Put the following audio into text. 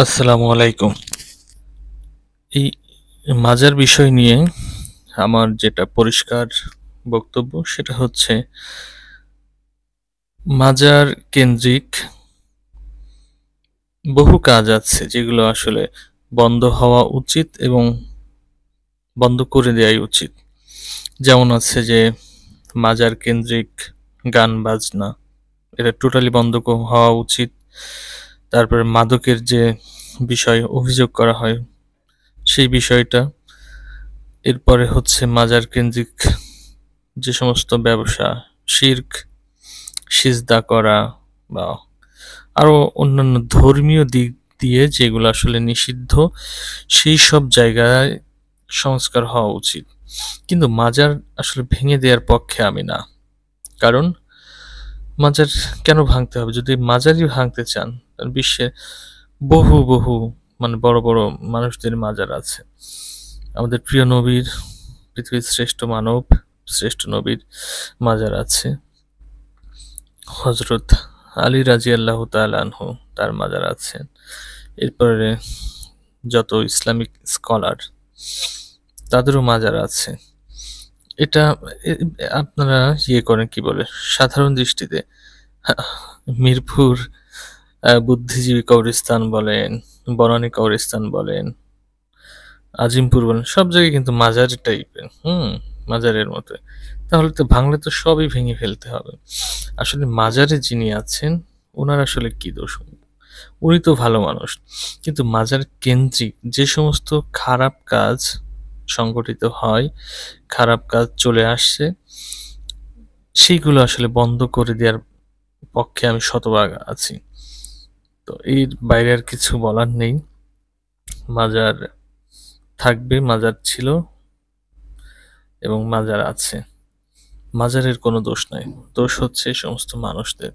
আসসালামু আলাইকুম। এই মাজার বিষয় নিয়ে আমার যেটা পরিষ্কার বক্তব্য সেটা হচ্ছে মাজার কেন্দ্রিক বহু কাজ আছে যেগুলো আসলে বন্ধ হওয়া উচিত এবং বন্ধ করে দেওয়াই উচিত। যেমন আছে যে মাজার কেন্দ্রিক গান বাজনা এটা টোটালি বন্ধ হওয়া উচিত। তারপরে মাদকের যে বিষয় অভিযোগ করা হয় সেই বিষয়টা। এরপরে হচ্ছে মাজার কেন্দ্রিক যে সমস্ত ব্যবসা, শিরক, সিজদা করা বা আরো অন্যান্য ধর্মীয় দিক দিয়ে যেগুলো আসলে নিষিদ্ধ, সেই সব জায়গায় সংস্কার হওয়া উচিত। কিন্তু মাজার আসলে ভেঙে দেওয়ার পক্ষে আমি না। কারণ মাজার কেন ভাঙতে হবে? যদি মাজারই ভাঙতে চান, তাহলে বিশ্বে বহু বহু মানে বড় বড় মানুষদের মাজার আছে। আমাদের প্রিয় নবীর, পৃথিবীর শ্রেষ্ঠ মানব, শ্রেষ্ঠ নবীর মাজার আছে। হজরত আলী রাজিয়াল্লাহু তাআলা আনহু তার মাজার আছে। এরপরে যত ইসলামিক স্কলার তাদেরও মাজার আছে। এটা আপনারা করেন কি বলে সাধারণ দৃষ্টিতে মিরপুর বুদ্ধিজীবী কবরস্থান বলেন, বনানী কবরস্থান বলেন, আজিমপুর বলেন, সব জায়গায় কিন্তু মাজার টাইপের, মাজারের মতো। তাহলে তো ভাঙলে তো সবই ভেঙে ফেলতে হবে। আসলে মাজারে যিনি আছেন ওনার আসলে কি দোষ? উনি তো ভালো মানুষ, কিন্তু মাজার কেন্দ্রিক যে সমস্ত খারাপ কাজ সংগঠিত হয়, খারাপ কাজ চলে আসছে, সেইগুলো আসলে বন্ধ করে দেওয়ার পক্ষে আমি শতভাগ আছি। তো এর বাইরে আর কিছু বলার নেই। মাজার থাকবে, মাজার ছিল এবং মাজার আছে। মাজারের কোনো দোষ নাই, দোষ হচ্ছে এই সমস্ত মানুষদের।